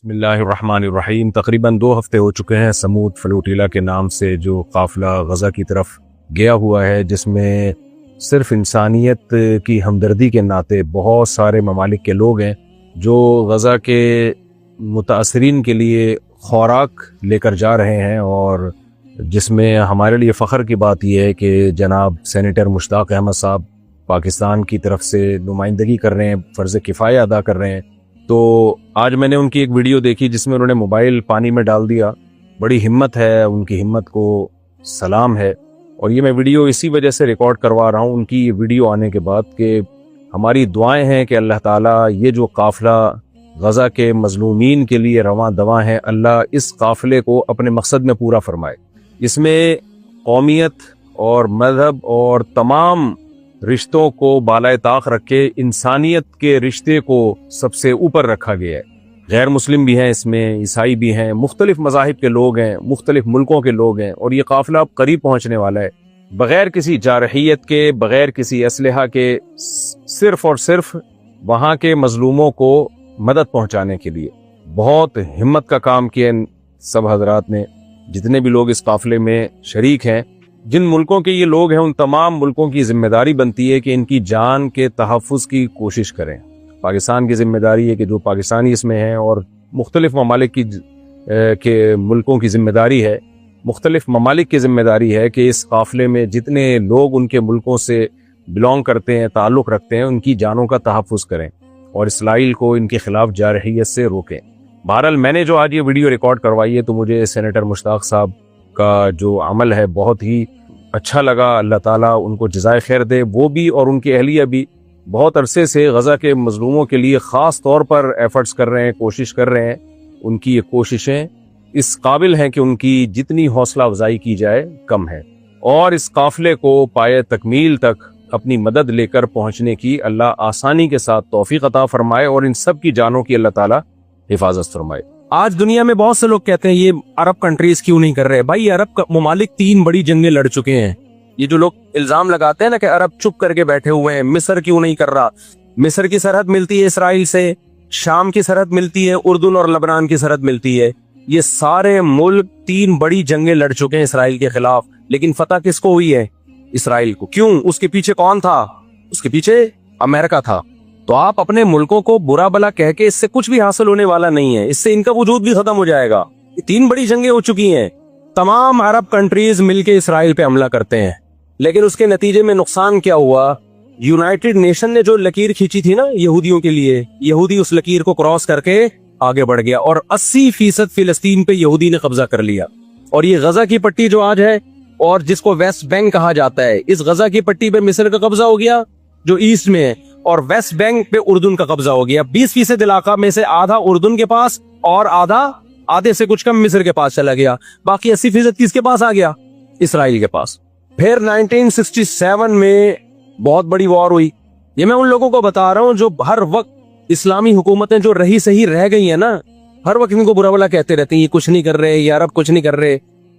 بسم اللہ الرحمن الرحیم۔ تقریباً 2 ہفتے ہو چکے ہیں سمود فلوٹیلا کے نام سے جو قافلہ غزہ کی طرف گیا ہوا ہے، جس میں صرف انسانیت کی ہمدردی کے ناطے بہت سارے ممالک کے لوگ ہیں جو غزہ کے متاثرین کے لیے خوراک لے کر جا رہے ہیں، اور جس میں ہمارے لیے فخر کی بات یہ ہے کہ جناب سینیٹر مشتاق احمد صاحب پاکستان کی طرف سے نمائندگی کر رہے ہیں، فرض کفایہ ادا کر رہے ہیں۔ تو آج میں نے ان کی ایک ویڈیو دیکھی جس میں انہوں نے موبائل پانی میں ڈال دیا۔ بڑی ہمت ہے، ان کی ہمت کو سلام ہے، اور یہ میں ویڈیو اسی وجہ سے ریکارڈ کروا رہا ہوں ان کی ویڈیو آنے کے بعد کہ ہماری دعائیں ہیں کہ اللہ تعالیٰ یہ جو قافلہ غزہ کے مظلومین کے لیے رواں دواں ہے، اللہ اس قافلے کو اپنے مقصد میں پورا فرمائے۔ اس میں قومیت اور مذہب اور تمام رشتوں کو بالائے طاق رکھ کے انسانیت کے رشتے کو سب سے اوپر رکھا گیا ہے۔ غیر مسلم بھی ہیں اس میں، عیسائی بھی ہیں، مختلف مذاہب کے لوگ ہیں، مختلف ملکوں کے لوگ ہیں، اور یہ قافلہ اب قریب پہنچنے والا ہے بغیر کسی جارحیت کے، بغیر کسی اسلحہ کے، صرف اور صرف وہاں کے مظلوموں کو مدد پہنچانے کے لیے۔ بہت ہمت کا کام کیا ان سب حضرات نے، جتنے بھی لوگ اس قافلے میں شریک ہیں۔ جن ملکوں کے یہ لوگ ہیں ان تمام ملکوں کی ذمہ داری بنتی ہے کہ ان کی جان کے تحفظ کی کوشش کریں۔ پاکستان کی ذمہ داری ہے کہ جو پاکستانی اس میں ہیں، اور مختلف ممالک کے ملکوں کی ذمہ داری ہے، مختلف ممالک کی ذمہ داری ہے کہ اس قافلے میں جتنے لوگ ان کے ملکوں سے بلونگ کرتے ہیں، تعلق رکھتے ہیں، ان کی جانوں کا تحفظ کریں اور اسرائیل کو ان کے خلاف جارحیت سے روکیں۔ بہرحال میں نے جو آج یہ ویڈیو ریکارڈ کروائی ہے تو مجھے سینیٹر مشتاق صاحب کا جو عمل ہے بہت ہی اچھا لگا۔ اللہ تعالیٰ ان کو جزائے خیر دے، وہ بھی اور ان کی اہلیہ بھی بہت عرصے سے غزہ کے مظلوموں کے لیے خاص طور پر ایفرٹس کر رہے ہیں، کوشش کر رہے ہیں۔ ان کی یہ کوششیں اس قابل ہیں کہ ان کی جتنی حوصلہ افزائی کی جائے کم ہے، اور اس قافلے کو پائے تکمیل تک اپنی مدد لے کر پہنچنے کی اللہ آسانی کے ساتھ توفیق عطا فرمائے، اور ان سب کی جانوں کی اللہ تعالیٰ حفاظت فرمائے۔ آج دنیا میں بہت سے لوگ کہتے ہیں یہ عرب کنٹریز کیوں نہیں کر رہے؟ بھائی عرب ممالک 3 بڑی جنگیں لڑ چکے ہیں۔ یہ جو لوگ الزام لگاتے ہیں نا کہ عرب چپ کر کے بیٹھے ہوئے ہیں، مصر کیوں نہیں کر رہا؟ مصر کی سرحد ملتی ہے اسرائیل سے، شام کی سرحد ملتی ہے، اردن اور لبنان کی سرحد ملتی ہے۔ یہ سارے ملک 3 بڑی جنگیں لڑ چکے ہیں اسرائیل کے خلاف، لیکن فتح کس کو ہوئی ہے؟ اسرائیل کو۔ کیوں؟ اس کے پیچھے کون تھا؟ اس کے پیچھے امریکہ تھا۔ تو آپ اپنے ملکوں کو برا بلا کہہ کے اس سے کچھ بھی حاصل ہونے والا نہیں ہے، اس سے ان کا وجود بھی ختم ہو جائے گا۔ 3 بڑی جنگیں ہو چکی ہیں، تمام عرب کنٹریز مل کے اسرائیل پہ حملہ کرتے ہیں، لیکن اس کے نتیجے میں نقصان کیا ہوا؟ یونائٹڈ نیشن نے جو لکیر کھینچی تھی نا یہودیوں کے لیے، یہودی اس لکیر کو کراس کر کے آگے بڑھ گیا، اور 80% فلسطین پہ یہودی نے قبضہ کر لیا۔ اور یہ غزہ کی پٹی جو آج ہے، اور جس کو ویسٹ بینک کہا جاتا ہے، اس غزہ کی پٹی پہ مصر کا قبضہ ہو گیا جو ایسٹ میں ہے، اور ویسٹ بینک پہ اردن کا قبضہ ہو گیا۔ 20% علاقہ میں سے آدھا اردن کے پاس اور آدھے سے کچھ کم مصر کے پاس چلا گیا، باقی 80% کس کے پاس آ گیا؟ اسرائیل کے پاس۔ پھر 1967 میں بہت بڑی وار ہوئی۔ یہ میں ان لوگوں کو بتا رہا ہوں جو ہر وقت اسلامی حکومتیں جو رہی صحیح رہ گئی ہیں نا، ہر وقت ان کو برا بلا کہتے رہتے ہیں یہ کچھ نہیں کر رہے، یہ عرب کچھ نہیں کر رہے۔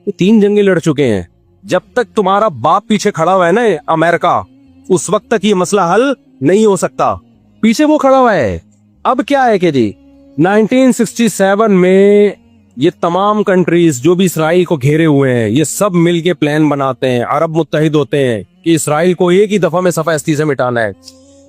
یہ 3 جنگیں لڑ چکے ہیں۔ جب تک تمہارا باپ پیچھے کھڑا ہوا ہے نا امریکہ، اس وقت تک یہ مسئلہ حل نہیں ہو سکتا۔ پیچھے وہ کھڑا ہوا ہے۔ اب کیا ہے کہ جی 1967 میں یہ تمام کنٹریز جو بھی اسرائیل کو گھیرے ہوئے ہیں، یہ سب مل کے پلان بناتے ہیں، عرب متحد ہوتے ہیں کہ اسرائیل کو ایک ہی دفعہ میں صفحہ ہستی سے مٹانا ہے۔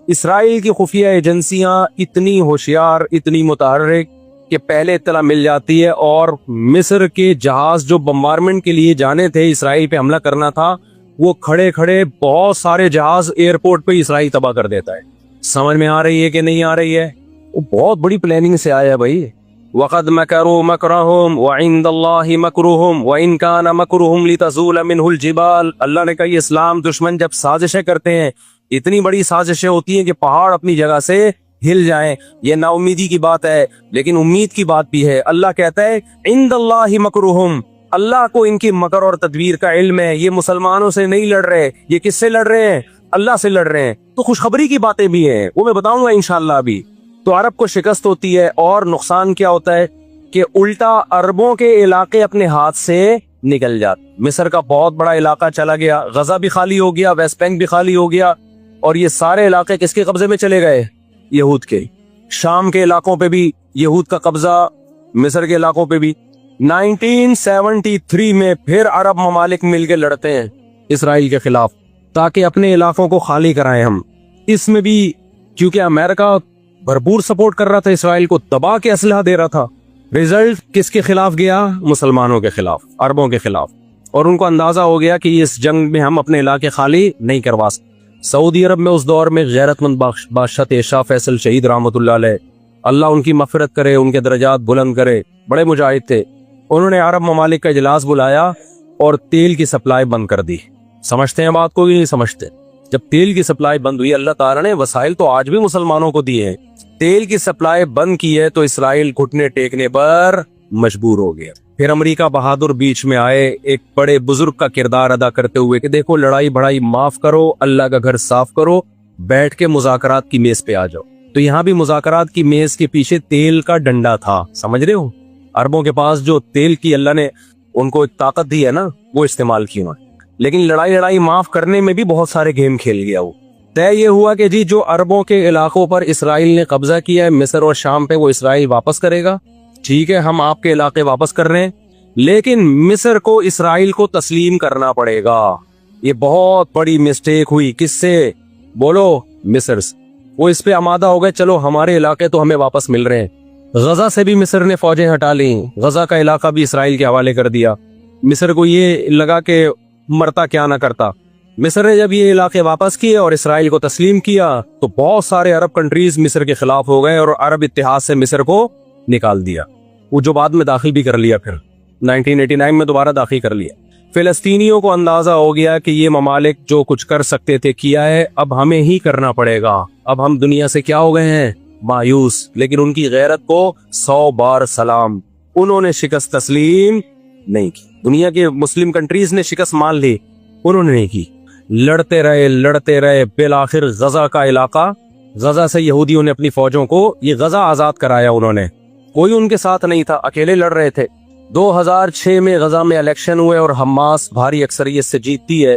اسرائیل کی خفیہ ایجنسیاں اتنی ہوشیار، اتنی متحرک کہ پہلے اطلاع مل جاتی ہے، اور مصر کے جہاز جو بمبارمنٹ کے لیے جانے تھے، اسرائیل پہ حملہ کرنا تھا، وہ کھڑے کھڑے بہت سارے جہاز ایئرپورٹ پہ اسرائیل تباہ کر دیتا ہے۔ سمجھ میں آ رہی ہے کہ نہیں آ رہی ہے؟ وہ بہت بڑی پلاننگ سے آیا بھائی۔ وَقَدْ مَكَرُوا مَكْرَهُمْ وَعِنْدَ اللَّهِ مَكْرُهُمْ وَإِنْ كَانَ مَكْرُهُمْ لِتَزُولَ مِنْهُ الْجِبَالُ۔ اللہ نے کہا یہ اسلام دشمن جب سازشیں کرتے ہیں، اتنی بڑی سازشیں ہوتی ہیں کہ پہاڑ اپنی جگہ سے ہل جائیں۔ یہ نا امیدی کی بات ہے، لیکن امید کی بات بھی ہے۔ اللہ کہتا ہے عند اللہ مکرہم، اللہ کو ان کی مکر اور تدبیر کا علم ہے۔ یہ مسلمانوں سے نہیں لڑ رہے، یہ کس سے لڑ رہے ہیں؟ اللہ سے لڑ رہے ہیں۔ تو خوشخبری کی باتیں بھی ہیں، وہ میں بتاؤں گا انشاءاللہ ابھی۔ تو عرب کو شکست ہوتی ہے، اور نقصان کیا ہوتا ہے کہ الٹا عربوں کے علاقے اپنے ہاتھ سے نکل جاتے۔ مصر کا بہت بڑا علاقہ چلا گیا، غزہ بھی خالی ہو گیا، ویسٹ بینک بھی خالی ہو گیا، اور یہ سارے علاقے کس کے قبضے میں چلے گئے؟ یہود کے۔ شام کے علاقوں پہ بھی یہود کا قبضہ، مصر کے علاقوں پہ بھی 1973 میں پھر عرب ممالک مل کے لڑتے ہیں اسرائیل کے خلاف تاکہ اپنے علاقوں کو خالی کرائیں ہم. اس میں بھی کیونکہ امریکہ بھرپور سپورٹ کر رہا تھا اسرائیل کو, دبا کے اسلحہ دے رہا تھا. ریزلٹ کس کے خلاف گیا؟ مسلمانوں کے خلاف, عربوں کے خلاف. اور ان کو اندازہ ہو گیا کہ اس جنگ میں ہم اپنے علاقے خالی نہیں کروا سکتے. سعودی عرب میں اس دور میں غیرت مند بادشاہ تھے شاہ فیصل شہید رحمۃ اللہ علیہ, اللہ ان کی مغفرت کرے, ان کے درجات بلند کرے, بڑے مجاہد تھے. انہوں نے عرب ممالک کا اجلاس بلایا اور تیل کی سپلائی بند کر دی. سمجھتے ہیں بات کو کہ نہیں سمجھتے؟ جب تیل کی سپلائی بند ہوئی, اللہ تعالیٰ نے وسائل تو آج بھی مسلمانوں کو دیے ہیں, تیل کی سپلائی بند کی ہے تو اسرائیل گھٹنے ٹیکنے پر مجبور ہو گیا. پھر امریکہ بہادر بیچ میں آئے ایک بڑے بزرگ کا کردار ادا کرتے ہوئے کہ دیکھو لڑائی بڑائی معاف کرو, اللہ کا گھر صاف کرو, بیٹھ کے مذاکرات کی میز پہ آ جاؤ. تو یہاں بھی مذاکرات کی میز کے پیچھے تیل کا ڈنڈا تھا, سمجھ رہے ہو؟ عربوں کے پاس جو تیل کی اللہ نے ان کو ایک طاقت دی ہے نا, وہ استعمال کی انہوں نے. لیکن لڑائی معاف کرنے میں بھی بہت سارے گیم کھیل گیا. وہ طے یہ ہوا کہ جی جو عربوں کے علاقوں پر اسرائیل نے قبضہ کیا ہے مصر اور شام پہ, وہ اسرائیل واپس کرے گا. ٹھیک ہے, ہم آپ کے علاقے واپس کر رہے ہیں, لیکن مصر کو اسرائیل کو تسلیم کرنا پڑے گا. یہ بہت بڑی مسٹیک ہوئی. کس سے؟ بولو, مصر سے. وہ اس پہ آمادہ ہو گئے, چلو ہمارے علاقے تو ہمیں واپس مل رہے ہیں. غزہ سے بھی مصر نے فوجیں ہٹا لیں, غزہ کا علاقہ بھی اسرائیل کے حوالے کر دیا. مصر کو یہ لگا کہ مرتا کیا نہ کرتا. مصر نے جب یہ علاقے واپس کیے اور اسرائیل کو تسلیم کیا تو بہت سارے عرب کنٹریز مصر کے خلاف ہو گئے اور عرب اتحاد سے مصر کو نکال دیا. وہ جو بعد میں داخل بھی کر لیا, پھر 1989 میں دوبارہ داخل کر لیا. فلسطینیوں کو اندازہ ہو گیا کہ یہ ممالک جو کچھ کر سکتے تھے کیا ہے, اب ہمیں ہی کرنا پڑے گا. اب ہم دنیا سے کیا ہو گئے ہیں؟ مایوس. لیکن ان کی غیرت کو 100 بار سلام, انہوں نے شکست تسلیم نہیں کی. دنیا کے مسلم کنٹریز نے شکست مان لی, انہوں نے نہیں کی. لڑتے رہے بالآخر غزہ کا علاقہ, غزہ سے یہودیوں نے اپنی فوجوں کو یہ غزہ آزاد کرایا. انہوں نے, کوئی ان کے ساتھ نہیں تھا, اکیلے لڑ رہے تھے. 2006 میں غزہ میں الیکشن ہوئے اور حماس بھاری اکثریت سے جیتتی ہے.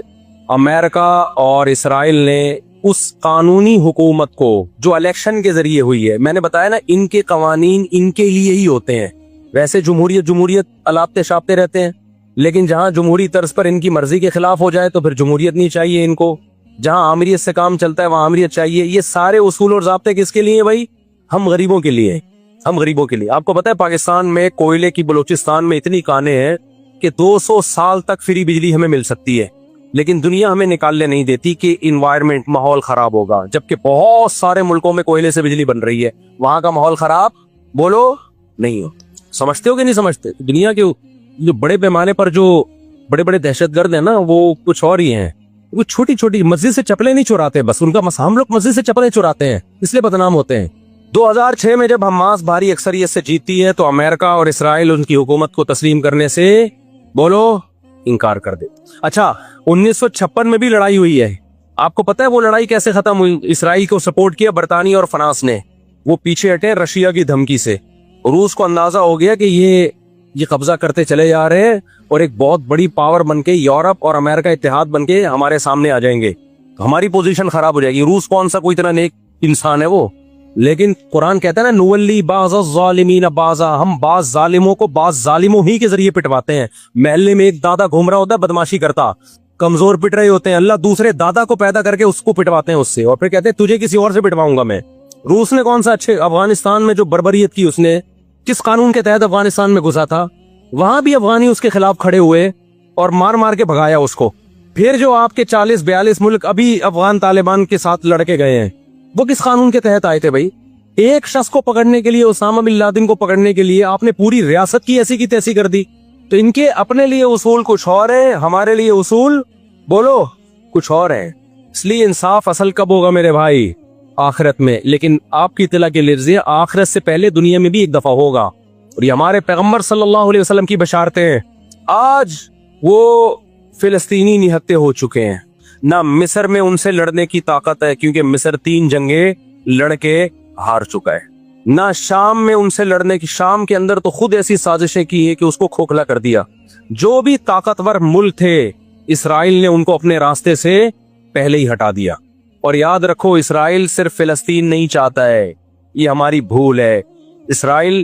امریکہ اور اسرائیل نے اس قانونی حکومت کو جو الیکشن کے ذریعے ہوئی ہے, میں نے بتایا نا ان کے قوانین ان کے لیے ہی ہوتے ہیں. ویسے جمہوریت الاپتے شاپتے رہتے ہیں, لیکن جہاں جمہوری طرز پر ان کی مرضی کے خلاف ہو جائے تو پھر جمہوریت نہیں چاہیے ان کو. جہاں آمریت سے کام چلتا ہے وہاں آمریت چاہیے. یہ سارے اصول اور ضابطے کس کے لیے بھائی؟ ہم غریبوں کے لیے, ہم غریبوں کے لیے. آپ کو پتا ہے پاکستان میں کوئلے کی بلوچستان میں اتنی کانیں ہیں کہ 200 سال تک فری بجلی ہمیں مل سکتی ہے, لیکن دنیا ہمیں نکالنے نہیں دیتی کہ انوائرمنٹ ماحول خراب ہوگا. جبکہ بہت سارے ملکوں میں کوئلے سے بجلی بن رہی ہے, وہاں کا ماحول خراب بولو نہیں ہو. سمجھتے ہو کہ نہیں سمجھتے؟ دنیا کے جو بڑے پیمانے پر جو بڑے بڑے دہشت گرد ہیں نا, وہ کچھ اور ہی ہیں. وہ چھوٹی چھوٹی مسجد سے چپلیں نہیں چراتے, بس ان کا ہم لوگ مسجد سے چپلیں چراتے ہیں اس لیے بدنام ہوتے ہیں. 2006 میں جب حماس بھاری اکثریت سے جیتی ہے تو امریکہ اور اسرائیل ان کی حکومت کو تسلیم کرنے سے بولو انکار کر دے. اچھا 1956 میں بھی لڑائی ہوئی ہے. آپ کو پتا ہے وہ لڑائی کیسے ختم ہوئی؟ اسرائیل کو سپورٹ کیا برطانیہ اور فرانس نے. وہ پیچھے ہٹے رشیا کی دھمکی سے. روس کو اندازہ ہو گیا کہ یہ قبضہ کرتے چلے جا رہے ہیں اور ایک بہت بڑی پاور بن کے یورپ اور امریکہ اتحاد بن کے ہمارے سامنے آ جائیں گے, ہماری پوزیشن خراب ہو جائے گی. روس کون سا کوئی اتنا نیک انسان ہے وہ, لیکن قرآن کہتا ہے نا نولی بعض الظالمین بعضا, ہم بعض ظالموں کو بعض ظالموں ہی کے ذریعے پٹواتے ہیں. محلے میں ایک دادا گھوم رہا ہوتا ہے بدماشی کرتا, کمزور پٹ رہے ہوتے ہیں, اللہ دوسرے دادا کو پیدا کر کے اس کو پٹواتے ہیں اس سے, اور پھر کہتے ہیں تجھے کسی اور سے پٹواؤں گا میں. روس نے کون سا اچھے افغانستان میں جو بربریت کی اس نے کس قانون کے تحت افغانستان میں گھسا تھا, وہاں بھی افغانی اس کے خلاف کھڑے ہوئے اور مار مار کے بھگایا اس کو. پھر جو آپ کے 40-42 ملک ابھی افغان طالبان کے ساتھ لڑ کے گئے ہیں وہ کس قانون کے تحت آئے تھے بھائی؟ ایک شخص کو پکڑنے کے لیے, اسامہ بن لادن کو پکڑنے کے لیے آپ نے پوری ریاست کی ایسی کی تیسی کر دی. تو ان کے اپنے لیے اصول کچھ اور ہیں, ہمارے لیے اصول بولو کچھ اور ہیں. اس لیے انصاف اصل کب ہوگا میرے بھائی؟ آخرت میں. لیکن آپ کی اطلاع کے لیے آخرت سے پہلے دنیا میں بھی ایک دفعہ ہوگا, اور یہ ہمارے پیغمبر صلی اللہ علیہ وسلم کی بشارتیں ہیں. آج وہ فلسطینی نہتے ہو چکے ہیں, نہ مصر میں ان سے لڑنے کی طاقت ہے کیونکہ مصر 3 جنگیں لڑ کے ہار چکا ہے, نہ شام میں ان سے لڑنے کی, شام کے اندر تو خود ایسی سازشیں کی ہیں کہ اس کو کھوکھلا کر دیا. جو بھی طاقتور ملک تھے اسرائیل نے ان کو اپنے راستے سے پہلے ہی ہٹا دیا. اور یاد رکھو اسرائیل صرف فلسطین نہیں چاہتا ہے, یہ ہماری بھول ہے. اسرائیل